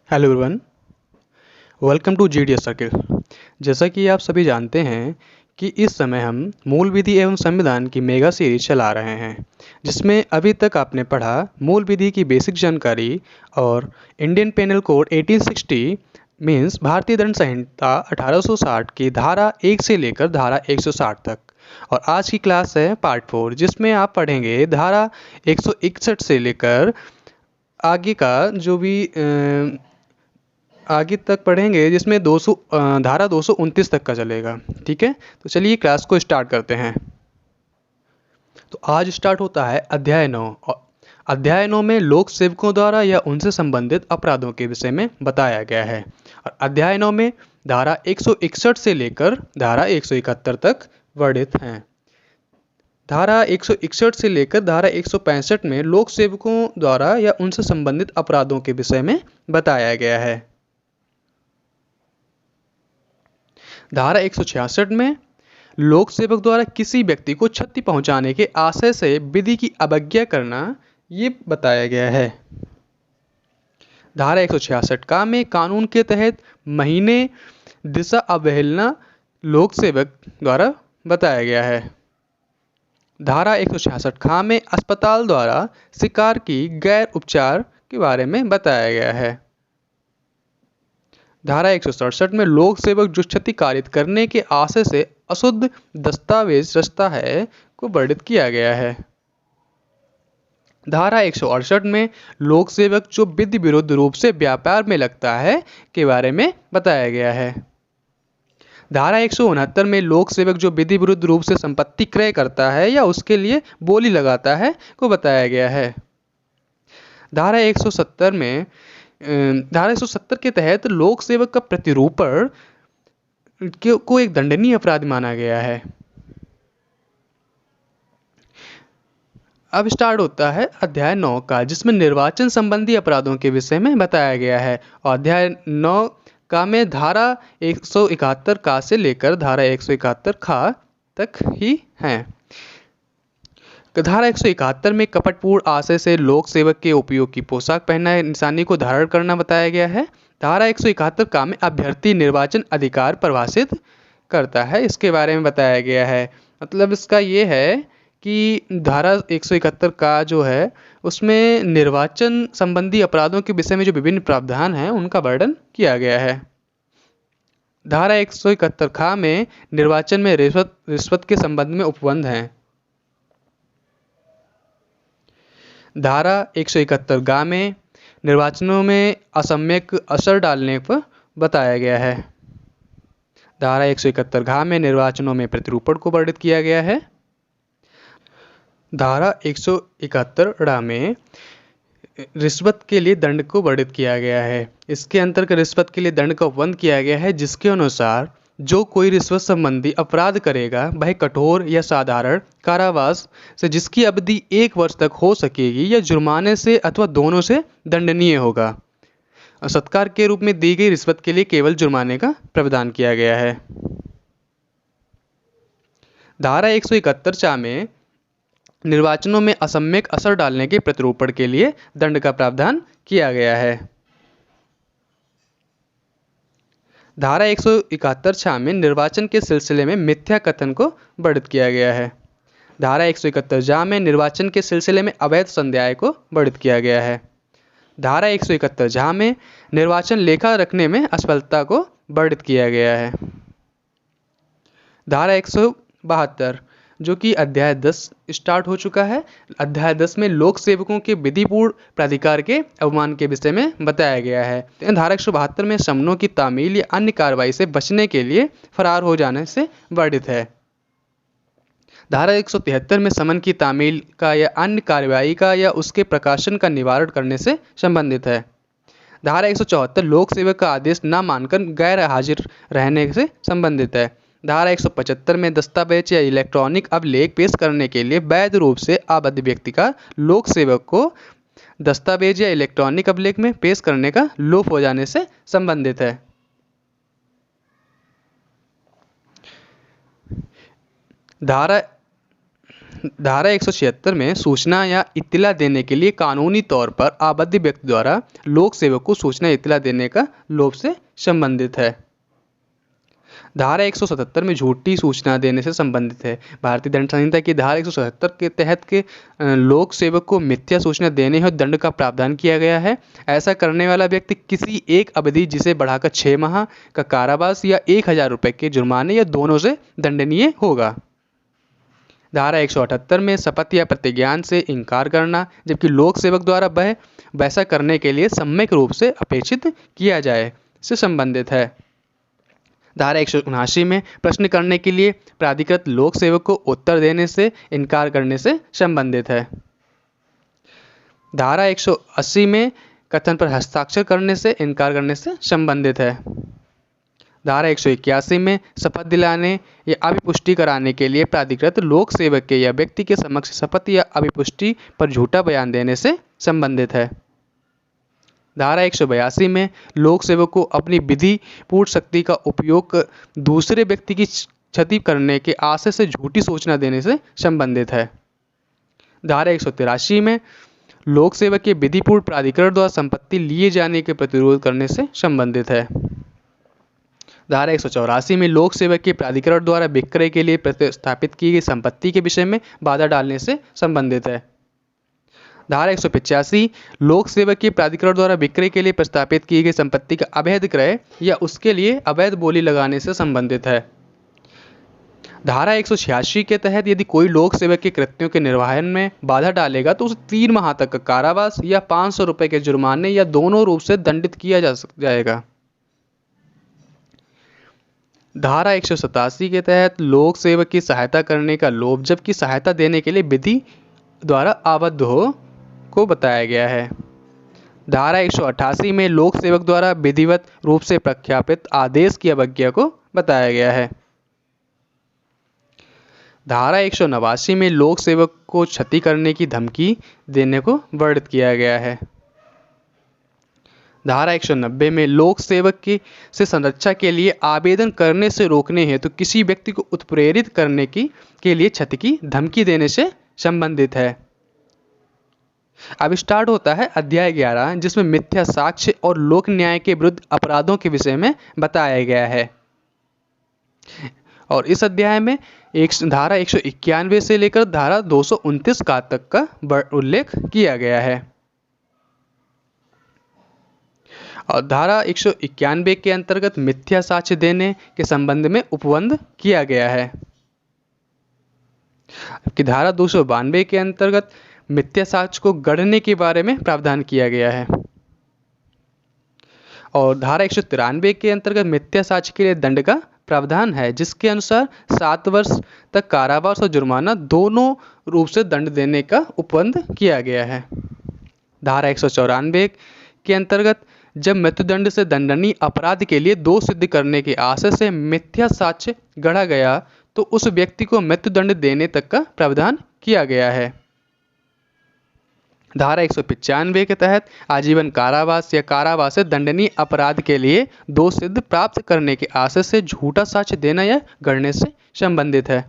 Hello everyone, welcome to GDS circle. जैसा कि आप सभी जानते हैं कि इस समय हम मूल विधि एवं संविधान की मेगा सीरीज चला रहे हैं, जिसमें अभी तक आपने पढ़ा मूल विधि की बेसिक जानकारी और इंडियन पेनल कोड 1860 मीन्स भारतीय दंड संहिता 1860 की धारा 1 से लेकर धारा 160 तक। और आज की क्लास है पार्ट 4, जिसमें आप पढ़ेंगे धारा 161 से लेकर आगे का जो भी आगे तक पढ़ेंगे, जिसमें धारा 229 तक का चलेगा। ठीक है, तो चलिए क्लास को स्टार्ट करते हैं। तो आज स्टार्ट होता है अध्याय 9। और अध्याय 9 में लोक सेवकों द्वारा या उनसे संबंधित अपराधों के विषय में बताया गया है। और अध्याय 9 में धारा 161 से लेकर धारा 171 तक वर्णित हैं। धारा 161 से लेकर धारा 165 में लोक सेवकों द्वारा या उनसे संबंधित अपराधों के विषय में बताया गया है। धारा 166 में लोक सेवक द्वारा किसी व्यक्ति को क्षति पहुंचाने के आशय से विधि की अवज्ञा करना, ये बताया गया है। धारा 166 का में कानून के तहत महीने दिशा अवहेलना लोक सेवक द्वारा बताया गया है। धारा 166 खा में अस्पताल द्वारा शिकार की गैर उपचार के बारे में बताया गया है। धारा 167 में लोक सेवक जो क्षति कारित करने के आशय से अशुद्ध दस्तावेज रचता है को वर्णित किया गया है। धारा 168 में लोक सेवक जो विधि विरुद्ध रूप से व्यापार में लगता है के बारे में बताया गया है। धारा 169 में लोक सेवक जो विधि विरुद्ध रूप से संपत्ति क्रय करता है या उसके लिए बोली लगाता है को बताया गया है। धारा 170 के तहत लोक सेवक का प्रतिरूपण को एक दंडनीय अपराध माना गया है। अब स्टार्ट होता है अध्याय 9 का, जिसमें निर्वाचन संबंधी अपराधों के विषय में बताया गया है। और अध्याय 9 का में धारा 171 का से लेकर धारा 171 खा तक ही हैं। धारा 171 में कपटपूर्ण आशय से लोक सेवक के उपयोग की पोशाक पहनना निशानी को धारण करना बताया गया है। धारा 171 का में अभ्यर्थी निर्वाचन अधिकार परिभाषित करता है, इसके बारे में बताया गया है। मतलब इसका ये है कि धारा 171 का जो है उसमें निर्वाचन संबंधी अपराधों के विषय में जो विभिन्न प्रावधान हैं उनका वर्णन किया गया है। धारा 171 खा में निर्वाचन में रिश्वत के संबंध में उपबंध हैं। धारा 171 गा में निर्वाचनों में असम्यक असर डालने पर बताया गया है। धारा 171 घा में निर्वाचनों में प्रतिरूपण को वर्णित किया गया है। धारा 171 ड़ा में रिश्वत के लिए दंड को वर्णित किया गया है। इसके अंतर्गत रिश्वत के लिए दंड का उपबंध किया गया है, जिसके अनुसार जो कोई रिश्वत संबंधी अपराध करेगा वह कठोर या साधारण कारावास से जिसकी अवधि 1 वर्ष तक हो सकेगी या जुर्माने से अथवा दोनों से दंडनीय होगा। सत्कार के रूप में दी गई रिश्वत के लिए केवल जुर्माने का प्रावधान किया गया है। धारा 171 चा में निर्वाचनों में असम्यक असर डालने के प्रतिरूपण के लिए दंड का प्रावधान किया गया है। धारा 171 छा में निर्वाचन के सिलसिले में मिथ्या कथन को वर्णित किया गया है। धारा 171 जा में निर्वाचन के सिलसिले में अवैध संध्याय को वर्णित किया गया है। धारा 171 जा में निर्वाचन लेखा रखने में असफलता को वर्णित किया गया है। धारा 172 जो कि अध्याय 10 स्टार्ट हो चुका है। अध्याय 10 में लोक सेवकों के विधिपूर्ण प्राधिकार के अवमान के विषय में बताया गया है। धारा 172 में समनों की तामील या अन्य कार्रवाई से बचने के लिए फरार हो जाने से वर्णित है। धारा 173 में समन की तामील का या अन्य कार्रवाई का या उसके प्रकाशन का निवारण करने से संबंधित है। धारा 174 लोक सेवक का आदेश न मानकर गैर हाजिर रहने से संबंधित है। धारा 175 में दस्तावेज या इलेक्ट्रॉनिक अभिलेख पेश करने के लिए वैध रूप से आबद्ध व्यक्ति का लोक सेवक को दस्तावेज या इलेक्ट्रॉनिक अभिलेख में पेश करने का लोप हो जाने से संबंधित है। धारा 176 में सूचना या इत्तला देने के लिए कानूनी तौर पर आबद्ध व्यक्ति द्वारा लोक सेवक को सूचना या इत्तला देने का लोभ से संबंधित है। धारा 177 में झूठी सूचना देने से संबंधित है। भारतीय दंड संहिता की धारा 177 के तहत के लोक सेवक को मिथ्या सूचना देने और दंड का प्रावधान किया गया है। ऐसा करने वाला व्यक्ति किसी एक अवधि जिसे बढ़ाकर 6 माह का कारावास या 1000 रुपये के जुर्माने या दोनों से दंडनीय होगा। धारा 178 में शपथ या प्रतिज्ञान से इनकार करना, जबकि लोक सेवक द्वारा वह वैसा करने के लिए सम्यक रूप से अपेक्षित किया जाए, से संबंधित है। धारा 179 में प्रश्न करने के लिए प्राधिकृत लोक सेवक को उत्तर देने से इनकार करने से संबंधित है। धारा 180 में कथन पर हस्ताक्षर करने से इनकार करने से संबंधित है। धारा 181 में शपथ दिलाने या अभिपुष्टि कराने के लिए प्राधिकृत लोक सेवक के या व्यक्ति के समक्ष शपथ या अभिपुष्टि पर झूठा बयान देने से संबंधित है। धारा 182 में लोक सेवक को अपनी विधिपूर्ण शक्ति का उपयोग दूसरे व्यक्ति की क्षति करने के आशय से झूठी सूचना देने से संबंधित है। धारा 183 में लोक सेवक के विधिपूर्ण प्राधिकरण द्वारा संपत्ति लिए जाने के प्रतिरोध करने से संबंधित है। धारा 184 में लोक सेवक के प्राधिकरण द्वारा विक्रय के लिए प्रतिस्थापित की गई संपत्ति के विषय में बाधा डालने से संबंधित है। धारा 185 लोक सेवक के प्राधिकरण द्वारा विक्रय के लिए प्रस्तापित की गई संपत्ति का अवैध क्रय या उसके लिए अवैध बोली लगाने से संबंधित है। धारा 186 के तहत यदि कोई लोक सेवक के कृत्यों के निर्वहन में बाधा डालेगा तो उसे 3 माह तक का कारावास या 500 रुपये के जुर्माने या दोनों रूप से दंडित किया जाएगा। धारा 187 के तहत लोक सेवक की सहायता करने का लोभ, जबकि सहायता देने के लिए विधि द्वारा आबद्ध हो, को बताया गया है। धारा 188 में लोक सेवक द्वारा विधिवत रूप से प्रख्यापित आदेश की अवज्ञा को बताया गया है। धारा 189 में लोक सेवक को क्षति करने की धमकी देने को वर्णित किया गया है। धारा 190 में लोक सेवक की से संरक्षा के लिए आवेदन करने से रोकने हेतु तो किसी व्यक्ति को उत्प्रेरित करने के लिए क्षति की धमकी देने से संबंधित है। अब स्टार्ट होता है अध्याय 11, जिसमें मिथ्या साक्ष्य और लोक न्याय के विरुद्ध अपराधों के विषय में बताया गया है। और इस अध्याय में धारा 191 से लेकर धारा 229 का तक का उल्लेख किया गया है। और धारा 191 के अंतर्गत मिथ्या साक्ष्य देने के संबंध में उपबंध किया गया है, जबकि धारा 292 के अंतर्गत मिथ्या साक्ष्य को गढ़ने के बारे में प्रावधान किया गया है। और धारा 193 के अंतर्गत मिथ्या साक्ष्य के लिए दंड का प्रावधान है, जिसके अनुसार 7 वर्ष तक कारावास और जुर्माना दोनों रूप से दंड देने का उपबंध किया गया है। धारा 194 के अंतर्गत जब मृत्युदंड से दंडनीय अपराध के लिए दोष सिद्ध करने के आशय से मिथ्या साक्ष्य गढ़ा गया तो उस व्यक्ति को मृत्युदंड देने तक का प्रावधान किया गया है। धारा 195 के तहत आजीवन कारावास या कारावास से दंडनीय अपराध के लिए दोष सिद्ध प्राप्त करने के आशय से झूठा साक्ष्य देना या गढ़ने से संबंधित है।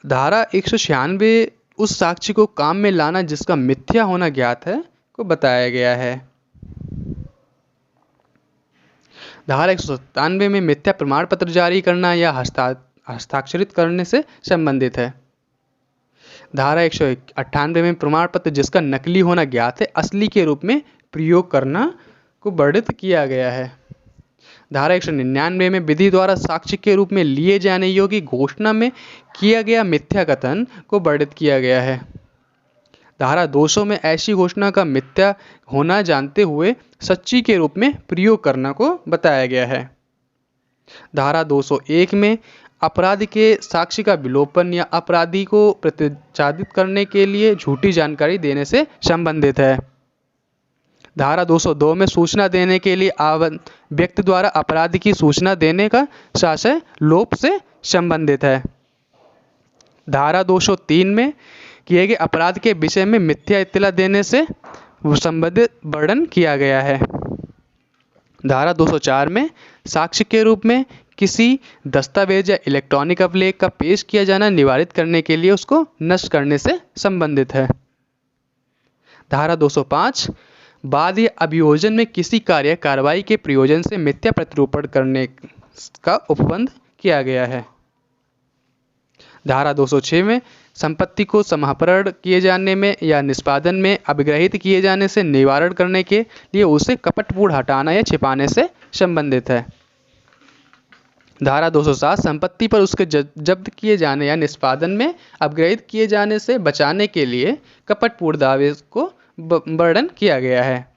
धारा 196 उस साक्ष्य को काम में लाना जिसका मिथ्या होना ज्ञात है को बताया गया है। धारा 197 में मिथ्या प्रमाण पत्र जारी करना या हस्ताक्षरित करने से संबंधित है। धारा 198 में प्रमाण पत्र जिसका नकली होना ज्ञात है असली के रूप में प्रयोग करना को वर्णित किया गया है। धारा 199 में विधि द्वारा साक्ष्य के रूप में लिए जाने योग्य घोषणा में किया गया मिथ्या कथन को वर्णित किया गया है। धारा 200 में ऐसी घोषणा का मिथ्या होना जानते हुए सच्ची के रूप में प्रयोग करना को बताया गया है। धारा 201 में अपराध के साक्ष्य का विलोपन या अपराधी को प्रतिचादित करने के लिए झूठी जानकारी देने से संबंधित है। धारा 202 में सूचना देने के लिए व्यक्ति द्वारा अपराध की सूचना देने का साक्ष्य लोप से संबंधित है। धारा 203 में किए गए अपराध के विषय में मिथ्या इत्तला देने से संबंधित वर्णन किया गया है। धारा 204 में साक्ष्य के रूप में किसी दस्तावेज या इलेक्ट्रॉनिक अभिलेख का पेश किया जाना निवारित करने के लिए उसको नष्ट करने से संबंधित है। धारा 205 बाद या अभियोजन में किसी कार्य कार्रवाई के प्रयोजन से मिथ्या प्रतिरूपण करने का उपबंध किया गया है। धारा 206 में संपत्ति को समाहरण किए जाने में या निष्पादन में अभिग्रहित किए जाने से निवारण करने के लिए उसे कपटपूर्ण हटाना या छिपाने से संबंधित है। धारा 207 संपत्ति पर उसके जब्त किए जाने या निष्पादन में अभिग्रहित किए जाने से बचाने के लिए कपटपूर्ण दावे को वर्णन किया गया है।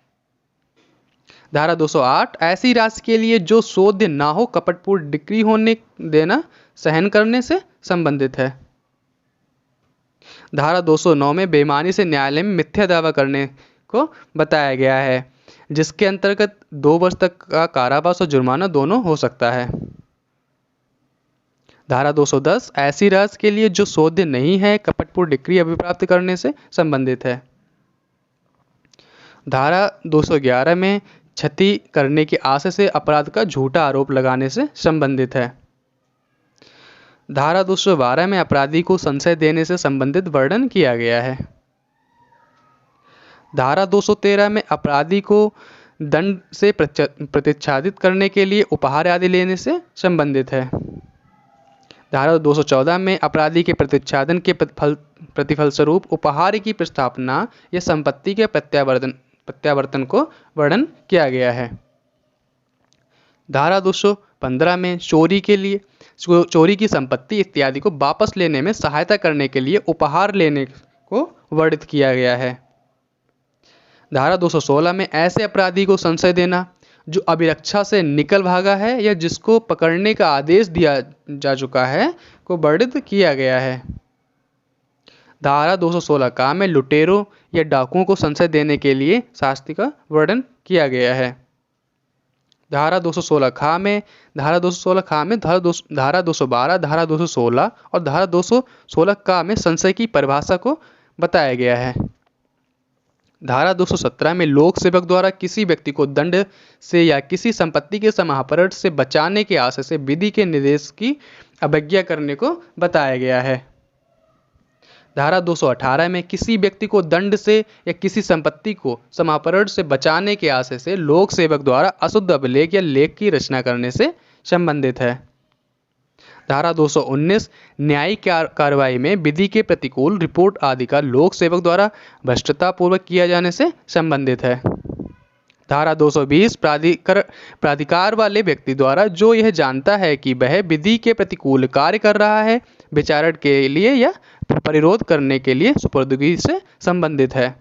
धारा 208 ऐसी राशि के लिए जो शोध्य ना हो कपटपूर्ण डिक्री होने देना सहन करने से संबंधित है। धारा 209 में बेईमानी से न्यायालय में मिथ्या दावा करने को बताया गया है, जिसके अंतर्गत 2 वर्ष तक का कारावास और जुर्माना दोनों हो सकता है। धारा 210 ऐसी राशि के लिए जो शोध्य नहीं है कपटपूर्ण डिक्री अभिप्राप्त करने से संबंधित है। धारा 211 में क्षति करने की आशा से अपराध का झूठा आरोप लगाने से संबंधित है। धारा 212 में अपराधी को संशय देने से संबंधित वर्णन किया गया है। धारा 213 में अपराधी को दंड से प्रतिच्छादित करने के लिए उपहार आदि लेने से संबंधित है। धारा 214 में अपराधी के प्रतिच्छादन के प्रतिफल स्वरूप उपहार की प्रस्तावना या संपत्ति के प्रत्यावर्तन को वर्णन किया गया है। धारा 215 में चोरी की संपत्ति इत्यादि को वापस लेने में सहायता करने के लिए उपहार लेने को वर्णित किया गया है। धारा 216 में ऐसे अपराधी को संशय देना जो अभिरक्षा से निकल भागा है या जिसको पकड़ने का आदेश दिया जा चुका है को वर्णित किया गया है। धारा 216 का में लुटेरों या डाकुओं को संशय देने के लिए शास्ति का वर्णन किया गया है। धारा 216 खा में धारा 212, धारा 216 और धारा 216 का में संशय की परिभाषा को बताया गया है। धारा 217 में लोक सेवक द्वारा किसी व्यक्ति को दंड से या किसी संपत्ति के समाहरण से बचाने के आशय से विधि के निर्देश की अवज्ञा करने को बताया गया है। धारा 218 में किसी व्यक्ति को दंड से या किसी संपत्ति को समाहरण से बचाने के आशय से लोक सेवक द्वारा अशुद्ध अभिलेख या लेख की रचना करने से संबंधित है। धारा 219 न्यायिक कार्रवाई में विधि के प्रतिकूल रिपोर्ट आदि का लोक सेवक द्वारा भ्रष्टता पूर्वक किया जाने से संबंधित है। धारा 220 प्राधिकार वाले व्यक्ति द्वारा जो यह जानता है कि वह विधि के प्रतिकूल कार्य कर रहा है विचारण के लिए या परिरोध करने के लिए सुपुर्दगी से संबंधित है।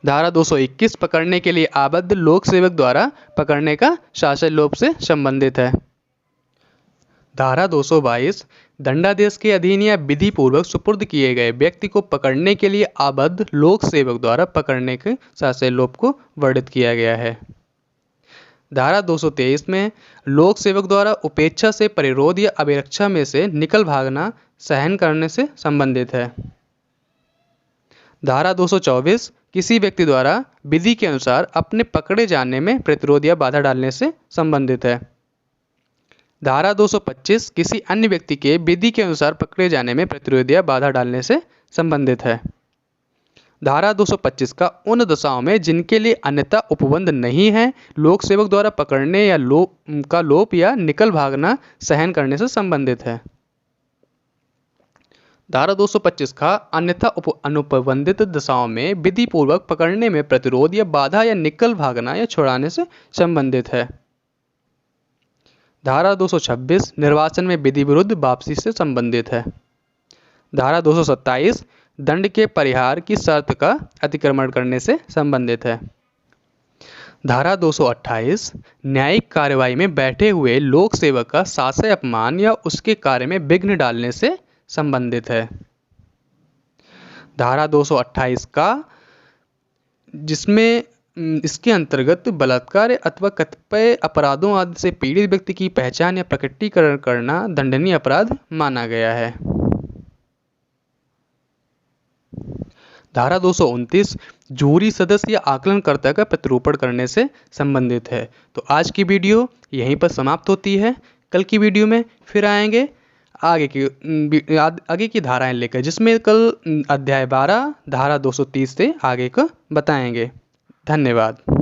धारा 221 पकड़ने के लिए आबद्ध लोक सेवक द्वारा पकड़ने का शासन लोप से संबंधित है। धारा 222 दंडादेश के अधीन या विधि पूर्वक सुपुर्द किए गए व्यक्ति को पकड़ने के लिए आबद्ध लोक सेवक द्वारा पकड़ने के शासन लोप को वर्णित किया गया है। धारा 223 में लोक सेवक द्वारा उपेक्षा से परिरोध या अभिरक्षा में से निकल भागना सहन करने से संबंधित है। धारा 224 किसी व्यक्ति द्वारा विधि के अनुसार अपने पकड़े जाने में प्रतिरोध या बाधा डालने से संबंधित है। धारा 225 किसी अन्य व्यक्ति के विधि के अनुसार पकड़े जाने में प्रतिरोध या बाधा डालने से संबंधित है। धारा 225 का उन दशाओं में जिनके लिए अन्यथा उपबंध नहीं है लोक सेवक द्वारा पकड़ने या लोप या निकल भागना सहन करने से संबंधित है। धारा 225 का अन्यथा अनुपबंधित दशाओं में विधि पूर्वक पकड़ने में प्रतिरोध या बाधा या निकल भागना या छुड़ाने से संबंधित है। धारा 226 निर्वाचन में विधि विरुद्ध वापसी से संबंधित है। धारा 227 दंड के परिहार की शर्त का अतिक्रमण करने से संबंधित है। धारा 228 न्यायिक कार्यवाही में बैठे हुए लोक सेवक का शासय अपमान या उसके कार्य में विघ्न डालने से संबंधित है। धारा 228 का जिसमें इसके अंतर्गत बलात्कार अथवा कतिपय अपराधों आदि से पीड़ित व्यक्ति की पहचान या प्रकटीकरण करना दंडनीय अपराध माना गया है। धारा 229 जूरी सदस्य या आकलनकर्ता का प्रतिरूपण करने से संबंधित है। तो आज की वीडियो यहीं पर समाप्त होती है। कल की वीडियो में फिर आएंगे आगे की धाराएं लेकर, जिसमें कल अध्याय 12 धारा 230 से आगे का बताएंगे। धन्यवाद।